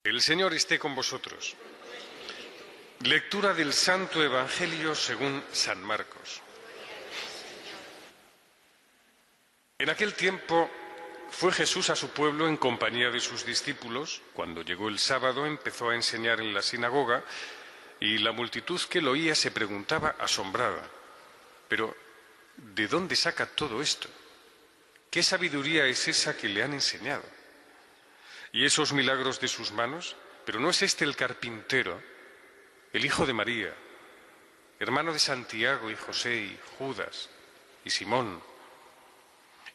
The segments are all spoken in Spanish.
El Señor esté con vosotros. Lectura del Santo Evangelio según San Marcos. En aquel tiempo fue Jesús a su pueblo en compañía de sus discípulos. Cuando llegó el sábado empezó a enseñar en la sinagoga y la multitud que lo oía se preguntaba asombrada: «Pero, ¿de dónde saca todo esto? ¿Qué sabiduría es esa que le han enseñado? ¿Y esos milagros de sus manos? ¿Pero no es este el carpintero, el hijo de María, hermano de Santiago y José y Judas y Simón?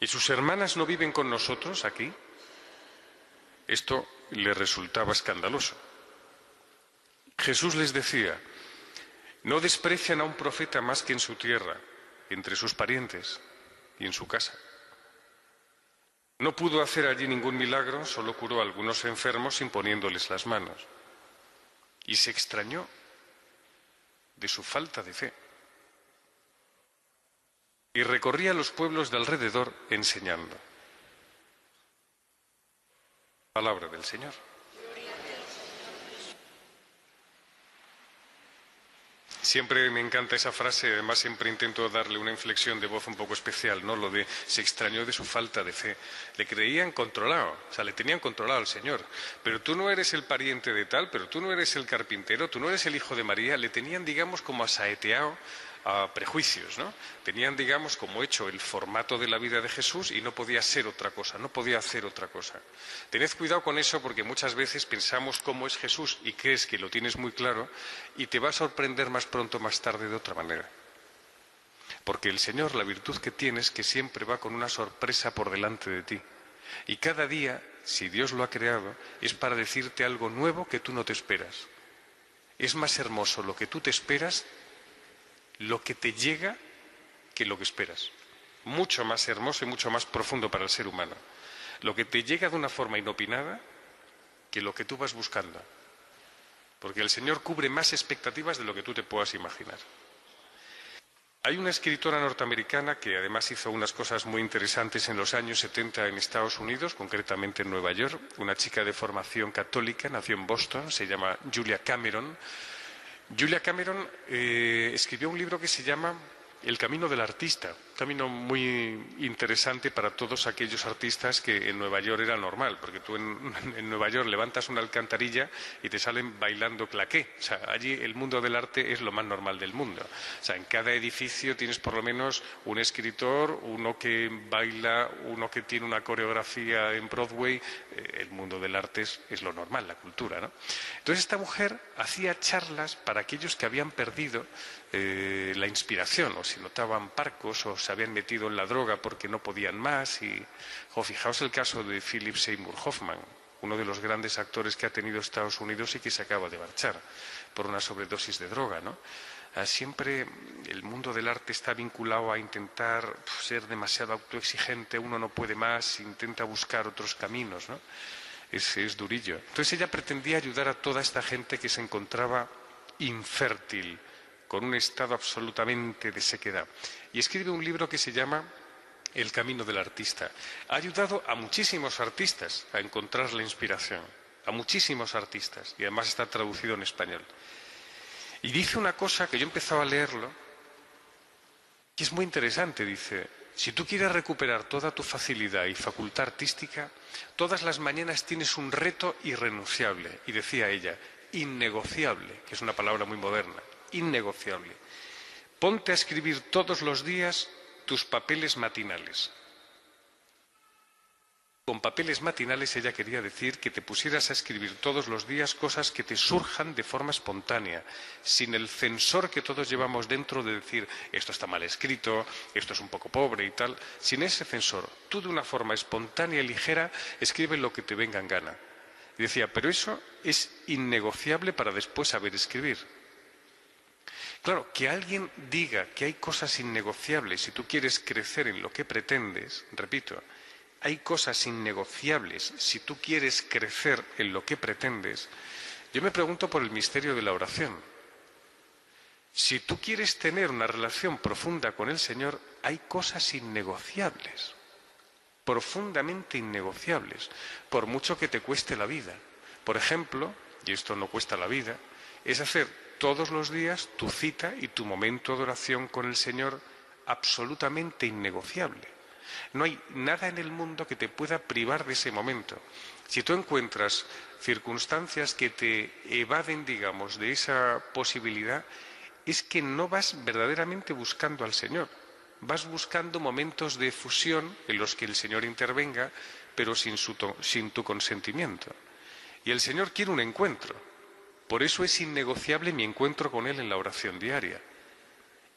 ¿Y sus hermanas no viven con nosotros aquí?». Esto le resultaba escandaloso. Jesús les decía: «No desprecian a un profeta más que en su tierra, entre sus parientes y en su casa». No pudo hacer allí ningún milagro, solo curó a algunos enfermos imponiéndoles las manos. Y se extrañó de su falta de fe. Y recorría los pueblos de alrededor enseñando. Palabra del Señor. Siempre me encanta esa frase, además siempre intento darle una inflexión de voz un poco especial, ¿no? Lo de se extrañó de su falta de fe. Le creían controlado, o sea, le tenían controlado al Señor. Pero tú no eres el pariente de tal, pero tú no eres el carpintero, tú no eres el hijo de María. Le tenían, digamos, como asaeteado a prejuicios, ¿no? Tenían, digamos, como hecho el formato de la vida de Jesús y no podía ser otra cosa, no podía hacer otra cosa. Tened cuidado con eso porque muchas veces pensamos cómo es Jesús y crees que lo tienes muy claro y te va a sorprender más pronto o más tarde de otra manera. Porque el Señor, la virtud que tiene es que siempre va con una sorpresa por delante de ti. Y cada día, si Dios lo ha creado, es para decirte algo nuevo que tú no te esperas. Es más hermoso lo que tú te esperas, lo que te llega, que lo que esperas. Mucho más hermoso y mucho más profundo para el ser humano. Lo que te llega de una forma inopinada que lo que tú vas buscando. Porque el Señor cubre más expectativas de lo que tú te puedas imaginar. Hay una escritora norteamericana que además hizo unas cosas muy interesantes en los años 70 en Estados Unidos, concretamente en Nueva York, una chica de formación católica, nació en Boston, se llama Julia Cameron. Julia Cameron escribió un libro que se llama El camino del artista, un camino muy interesante para todos aquellos artistas que en Nueva York era normal, porque tú en Nueva York levantas una alcantarilla y te salen bailando claqué. O sea, allí el mundo del arte es lo más normal del mundo. O sea, en cada edificio tienes por lo menos un escritor, uno que baila, uno que tiene una coreografía en Broadway. El mundo del arte es lo normal, la cultura, ¿no? Entonces esta mujer hacía charlas para aquellos que habían perdido la inspiración, o se notaban parcos, o se habían metido en la droga porque no podían más. Y fijaos el caso de Philip Seymour Hoffman, uno de los grandes actores que ha tenido Estados Unidos y que se acaba de marchar por una sobredosis de droga, ¿no? Siempre el mundo del arte está vinculado a intentar ser demasiado autoexigente, uno no puede más, intenta buscar otros caminos, ¿no? Es durillo. Entonces ella pretendía ayudar a toda esta gente que se encontraba infértil, con un estado absolutamente de sequedad. Y escribe un libro que se llama El camino del artista. Ha ayudado a muchísimos artistas a encontrar la inspiración, a muchísimos artistas, y además está traducido en español. Y dice una cosa que yo he empezado a leerlo, que es muy interesante, dice: si tú quieres recuperar toda tu facilidad y facultad artística, todas las mañanas tienes un reto irrenunciable, y decía ella, innegociable, que es una palabra muy moderna. Innegociable. Ponte a escribir todos los días tus papeles matinales. Con papeles matinales ella quería decir que te pusieras a escribir todos los días cosas que te surjan de forma espontánea, sin el censor que todos llevamos dentro de decir esto está mal escrito, esto es un poco pobre y tal. Sin ese censor, tú de una forma espontánea y ligera escribe lo que te venga en gana. Y decía, pero eso es innegociable para después saber escribir. Claro, que alguien diga que hay cosas innegociables si tú quieres crecer en lo que pretendes, repito, hay cosas innegociables si tú quieres crecer en lo que pretendes. Yo me pregunto por el misterio de la oración. Si tú quieres tener una relación profunda con el Señor, hay cosas innegociables, profundamente innegociables, por mucho que te cueste la vida. Por ejemplo, y esto no cuesta la vida, es hacer todos los días tu cita y tu momento de oración con el Señor absolutamente innegociable. No hay nada en el mundo que te pueda privar de ese momento. Si tú encuentras circunstancias que te evaden, digamos, de esa posibilidad, es que no vas verdaderamente buscando al Señor. Vas buscando momentos de fusión en los que el Señor intervenga, pero sin tu consentimiento. Y el Señor quiere un encuentro. Por eso es innegociable mi encuentro con Él en la oración diaria.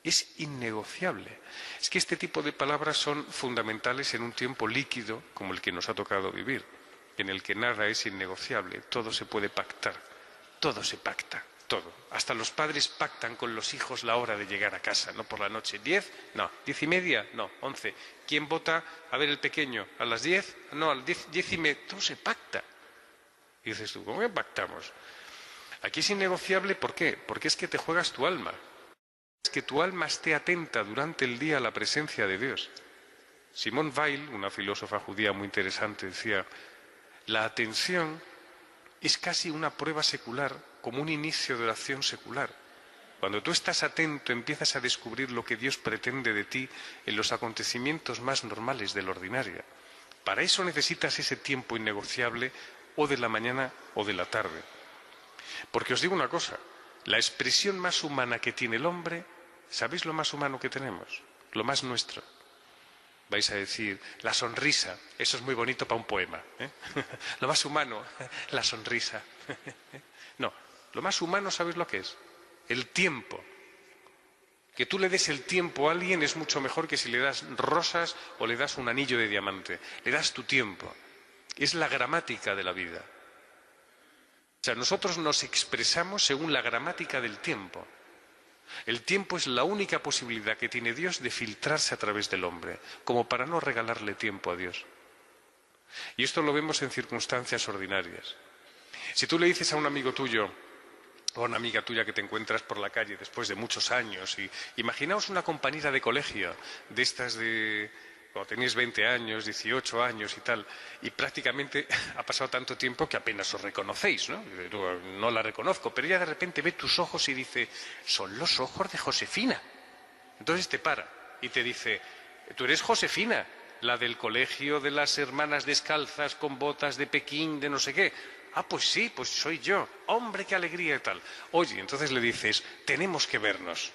Es innegociable. Es que este tipo de palabras son fundamentales en un tiempo líquido como el que nos ha tocado vivir, en el que nada es innegociable, todo se puede pactar, todo se pacta, todo. Hasta los padres pactan con los hijos la hora de llegar a casa, no por la noche. ¿10? No. ¿10:30? No. 11. ¿Quién vota? A ver el pequeño. ¿A las 10? No, a las 10:30. Todo se pacta. Y dices tú, ¿cómo que pactamos? Aquí es innegociable, ¿por qué? Porque es que te juegas tu alma. Es que tu alma esté atenta durante el día a la presencia de Dios. Simone Weil, una filósofa judía muy interesante, decía, la atención es casi una prueba secular, como un inicio de oración secular. Cuando tú estás atento, empiezas a descubrir lo que Dios pretende de ti en los acontecimientos más normales del ordinario. Para eso necesitas ese tiempo innegociable, o de la mañana o de la tarde. Porque os digo una cosa, la expresión más humana que tiene el hombre, ¿sabéis lo más humano que tenemos? Lo más nuestro. Vais a decir, la sonrisa, eso es muy bonito para un poema, ¿eh? Lo más humano, la sonrisa. No, lo más humano, ¿sabéis lo que es? El tiempo. Que tú le des el tiempo a alguien es mucho mejor que si le das rosas o le das un anillo de diamante. Le das tu tiempo. Es la gramática de la vida. O sea, nosotros nos expresamos según la gramática del tiempo. El tiempo es la única posibilidad que tiene Dios de filtrarse a través del hombre, como para no regalarle tiempo a Dios. Y esto lo vemos en circunstancias ordinarias. Si tú le dices a un amigo tuyo o a una amiga tuya que te encuentras por la calle después de muchos años, y imaginaos una compañera de colegio, de estas de cuando tenéis 20 años, 18 años y tal, y prácticamente ha pasado tanto tiempo que apenas os reconocéis, ¿no? No la reconozco, pero ella de repente ve tus ojos y dice, son los ojos de Josefina. Entonces te para y te dice, tú eres Josefina, la del colegio de las hermanas descalzas con botas de Pekín, de no sé qué. Ah, pues sí, pues soy yo. Hombre, qué alegría y tal. Oye, entonces le dices, tenemos que vernos.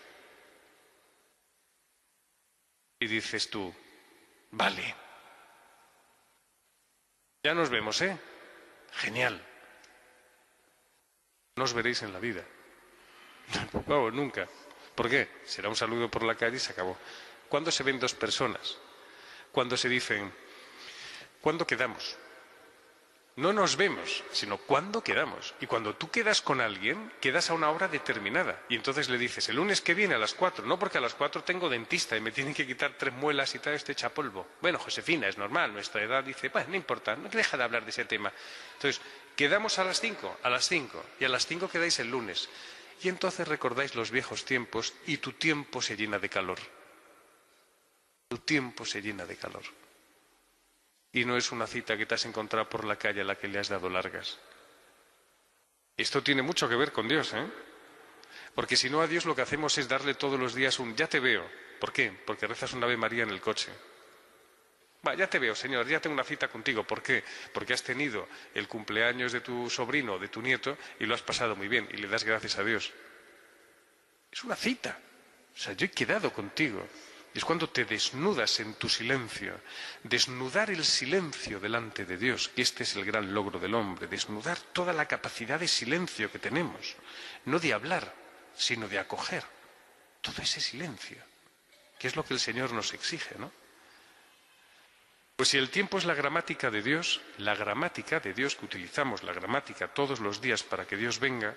Y dices tú, vale. Ya nos vemos, ¿eh? Genial. No os veréis en la vida. Vamos, nunca. ¿Por qué? Será un saludo por la calle y se acabó. ¿Cuándo se ven dos personas? Cuando se dicen, ¿cuándo quedamos? No nos vemos, sino cuándo quedamos. Y cuando tú quedas con alguien, quedas a una hora determinada. Y entonces le dices, el lunes que viene a las 4. No, porque a las 4 tengo dentista y me tienen que quitar 3 muelas y tal, este echa polvo. Bueno, Josefina, es normal, nuestra edad dice, pues no importa, no deja de hablar de ese tema. Entonces, quedamos a las 5, a las 5. Y a las 5 quedáis el lunes. Y entonces recordáis los viejos tiempos y tu tiempo se llena de calor. Tu tiempo se llena de calor. Y no es una cita que te has encontrado por la calle a la que le has dado largas. Esto tiene mucho que ver con Dios, ¿eh? Porque si no, a Dios lo que hacemos es darle todos los días un ya te veo. ¿Por qué? Porque rezas un Ave María en el coche. Va, ya te veo, Señor, ya tengo una cita contigo. ¿Por qué? Porque has tenido el cumpleaños de tu sobrino o de tu nieto y lo has pasado muy bien y le das gracias a Dios. Es una cita. O sea, yo he quedado contigo. Es cuando te desnudas en tu silencio. Desnudar el silencio delante de Dios, que este es el gran logro del hombre. Desnudar toda la capacidad de silencio que tenemos. No de hablar, sino de acoger. Todo ese silencio, que es lo que el Señor nos exige, ¿no? Pues si el tiempo es la gramática de Dios que utilizamos, la gramática todos los días para que Dios venga,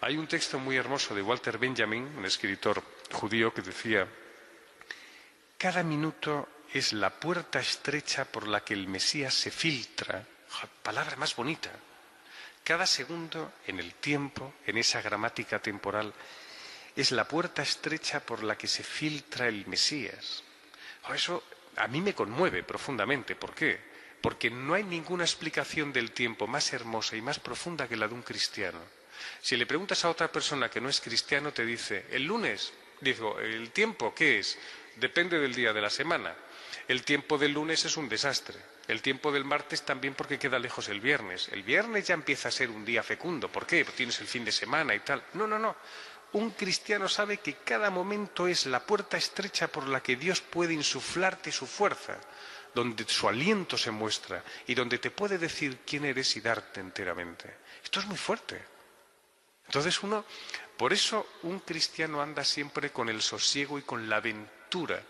hay un texto muy hermoso de Walter Benjamin, un escritor judío, que decía: cada minuto es la puerta estrecha por la que el Mesías se filtra. Palabra más bonita. Cada segundo en el tiempo, en esa gramática temporal, es la puerta estrecha por la que se filtra el Mesías. Eso a mí me conmueve profundamente. ¿Por qué? porque no hay ninguna explicación del tiempo más hermosa y más profunda que la de un cristiano. Si le preguntas a otra persona que no es cristiano, te dice, el lunes, digo, ¿el tiempo qué es? Depende del día de la semana. El tiempo del lunes es un desastre. El tiempo del martes también, porque queda lejos el viernes. El viernes ya empieza a ser un día fecundo. ¿Por qué? Porque tienes el fin de semana y tal. No, no, no. Un cristiano sabe que cada momento es la puerta estrecha por la que Dios puede insuflarte su fuerza, donde su aliento se muestra y donde te puede decir quién eres y darte enteramente. Esto es muy fuerte. Entonces por eso un cristiano anda siempre con el sosiego y con la aventura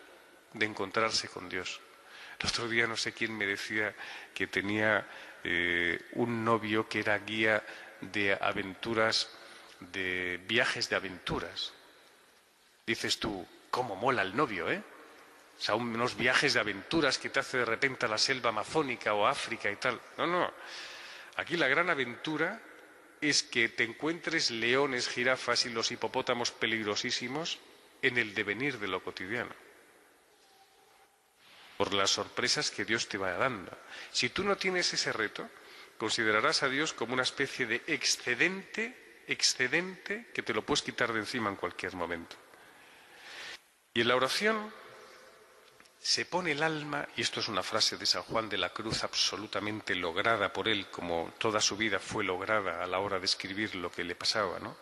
de encontrarse con Dios. El otro día no sé quién me decía que tenía un novio que era guía de aventuras, de viajes de aventuras. Dices tú, ¿cómo mola el novio, eh? O sea, unos viajes de aventuras que te hace de repente a la selva amazónica o a África y tal. No, no. Aquí la gran aventura es que te encuentres leones, jirafas y los hipopótamos peligrosísimos en el devenir de lo cotidiano, por las sorpresas que Dios te va dando. Si tú no tienes ese reto, considerarás a Dios como una especie de excedente que te lo puedes quitar de encima en cualquier momento. Y en la oración se pone el alma, y esto es una frase de San Juan de la Cruz absolutamente lograda por él, como toda su vida fue lograda a la hora de escribir lo que le pasaba, ¿no?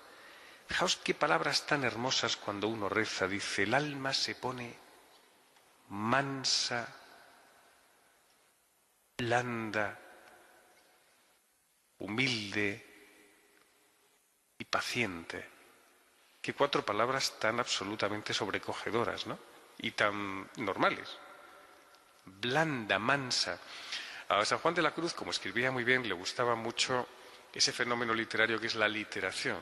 Fijaos qué palabras tan hermosas cuando uno reza. Dice, el alma se pone mansa, blanda, humilde y paciente. Qué cuatro palabras tan absolutamente sobrecogedoras, ¿no? Y tan normales. Blanda, mansa. A San Juan de la Cruz, como escribía muy bien, le gustaba mucho ese fenómeno literario que es la literación.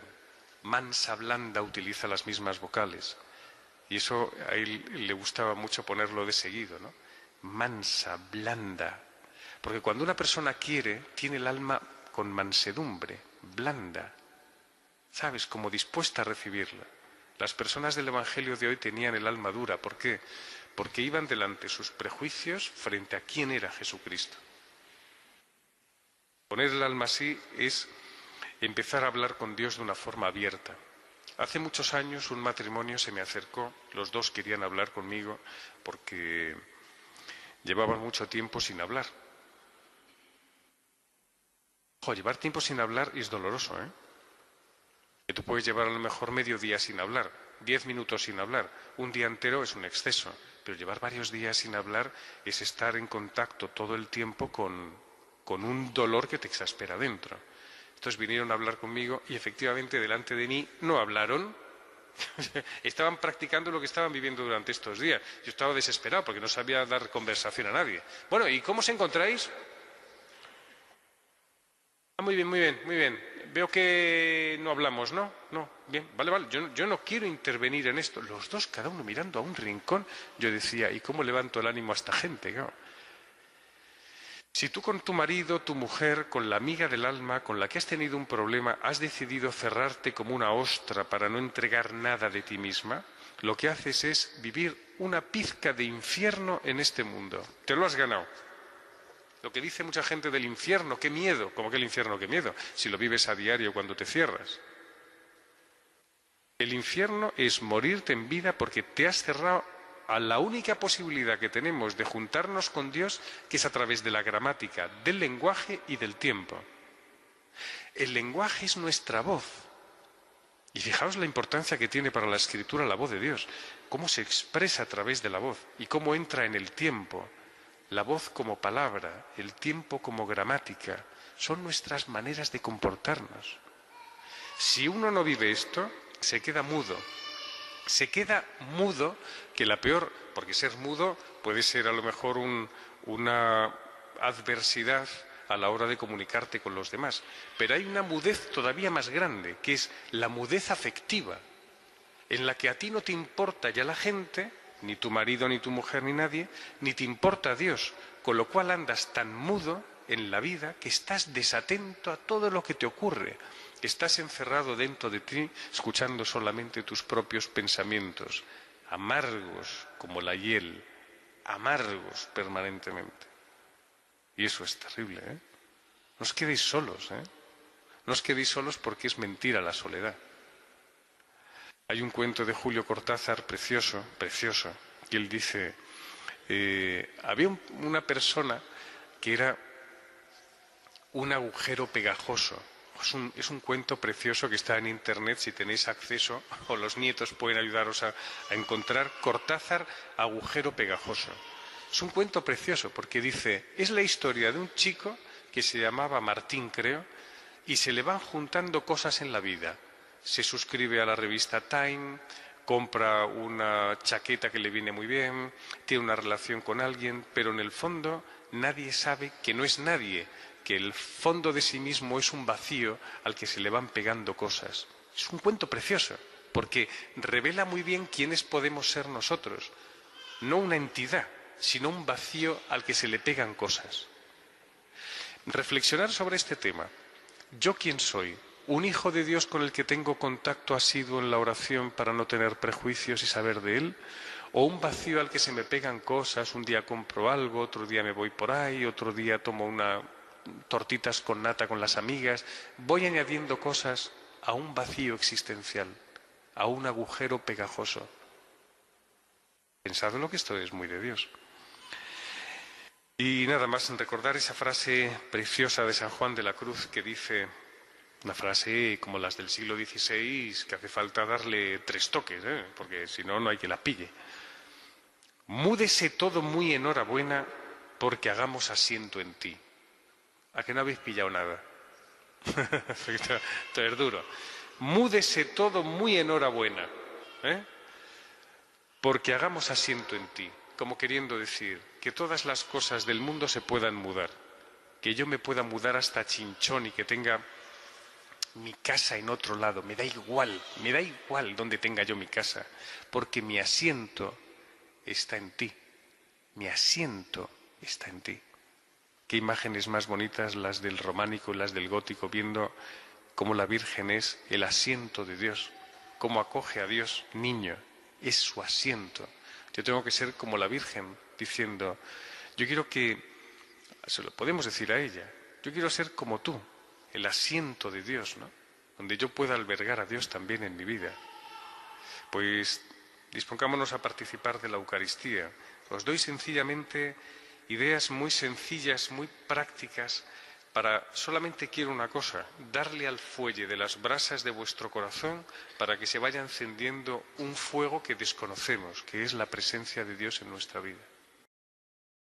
Mansa, blanda, utiliza las mismas vocales. Y eso a él le gustaba mucho ponerlo de seguido, ¿no? Mansa, blanda. Porque cuando una persona quiere, tiene el alma con mansedumbre, blanda. ¿Sabes? Como dispuesta a recibirla. Las personas del Evangelio de hoy tenían el alma dura. ¿Por qué? Porque iban delante sus prejuicios frente a quién era Jesucristo. Poner el alma así es empezar a hablar con Dios de una forma abierta. Hace muchos años un matrimonio se me acercó, los dos querían hablar conmigo porque llevaban mucho tiempo sin hablar. Ojo, llevar tiempo sin hablar es doloroso, ¿eh? Que tú puedes llevar a lo mejor medio día sin hablar, 10 minutos sin hablar, un día entero es un exceso, pero llevar varios días sin hablar es estar en contacto todo el tiempo con un dolor que te exaspera dentro. Entonces vinieron a hablar conmigo y efectivamente delante de mí no hablaron, estaban practicando lo que estaban viviendo durante estos días. Yo estaba desesperado porque no sabía dar conversación a nadie. Bueno, ¿y cómo os encontráis? Muy bien, muy bien, muy bien. Veo que no hablamos, ¿no? No, bien, vale, vale. Yo no quiero intervenir en esto. Los dos, cada uno mirando a un rincón. Yo decía, ¿y cómo levanto el ánimo a esta gente? Claro. Si tú con tu marido, tu mujer, con la amiga del alma, con la que has tenido un problema, has decidido cerrarte como una ostra para no entregar nada de ti misma, lo que haces es vivir una pizca de infierno en este mundo. Te lo has ganado. Lo que dice mucha gente del infierno, qué miedo. ¿Cómo que el infierno, qué miedo? Si lo vives a diario cuando te cierras. El infierno es morirte en vida porque te has cerrado a la única posibilidad que tenemos de juntarnos con Dios, que es a través de la gramática, del lenguaje y del tiempo. El lenguaje es nuestra voz. Y fijaos la importancia que tiene para la escritura la voz de Dios. Cómo se expresa a través de la voz y cómo entra en el tiempo. La voz como palabra, el tiempo como gramática, son nuestras maneras de comportarnos. Si uno no vive esto, se queda mudo. Se queda mudo, que la peor, porque ser mudo puede ser a lo mejor una adversidad a la hora de comunicarte con los demás. Pero hay una mudez todavía más grande, que es la mudez afectiva, en la que a ti no te importa ya la gente, ni tu marido, ni tu mujer, ni nadie, ni te importa Dios, con lo cual andas tan mudo en la vida que estás desatento a todo lo que te ocurre. Estás encerrado dentro de ti, escuchando solamente tus propios pensamientos, amargos como la hiel, amargos permanentemente. Y eso es terrible, ¿eh? No os quedéis solos, ¿eh? No os quedéis solos porque es mentira la soledad. Hay un cuento de Julio Cortázar precioso, precioso, y él dice, había una persona que era un agujero pegajoso. Es un cuento precioso que está en Internet, si tenéis acceso, o los nietos pueden ayudaros a encontrar Cortázar, agujero pegajoso. Es un cuento precioso porque dice, es la historia de un chico que se llamaba Martín, creo, y se le van juntando cosas en la vida. Se suscribe a la revista Time, compra una chaqueta que le viene muy bien, tiene una relación con alguien, pero en el fondo nadie sabe que no es nadie, que el fondo de sí mismo es un vacío al que se le van pegando cosas. Es un cuento precioso, porque revela muy bien quiénes podemos ser nosotros, no una entidad, sino un vacío al que se le pegan cosas. Reflexionar sobre este tema. ¿Yo quién soy? ¿Un hijo de Dios con el que tengo contacto asiduo en la oración para no tener prejuicios y saber de él? ¿O un vacío al que se me pegan cosas? Un día compro algo, otro día me voy por ahí, otro día tomo tortitas con nata con las amigas. Voy añadiendo cosas a un vacío existencial, a un agujero pegajoso. Pensad en lo que esto es muy de Dios. Y nada más, recordar esa frase preciosa de San Juan de la Cruz que dice, una frase como las del siglo XVI, que hace falta darle 3 toques, porque si no, no hay que la pille. Múdese todo muy enhorabuena porque hagamos asiento en ti. ¿A que no habéis pillado nada? Esto es duro. Múdese todo muy enhorabuena, porque hagamos asiento en ti. Como queriendo decir, que todas las cosas del mundo se puedan mudar. Que yo me pueda mudar hasta Chinchón y que tenga mi casa en otro lado. Me da igual donde tenga yo mi casa. Porque mi asiento está en ti. Mi asiento está en ti. Qué imágenes más bonitas las del románico y las del gótico, viendo cómo la Virgen es el asiento de Dios, cómo acoge a Dios niño, es su asiento. Yo tengo que ser como la Virgen, diciendo, yo quiero que, se lo podemos decir a ella, yo quiero ser como tú, el asiento de Dios, ¿no? Donde yo pueda albergar a Dios también en mi vida. Pues dispongámonos a participar de la Eucaristía. Os doy sencillamente ideas muy sencillas, muy prácticas, solamente quiero una cosa, darle al fuelle de las brasas de vuestro corazón para que se vaya encendiendo un fuego que desconocemos, que es la presencia de Dios en nuestra vida.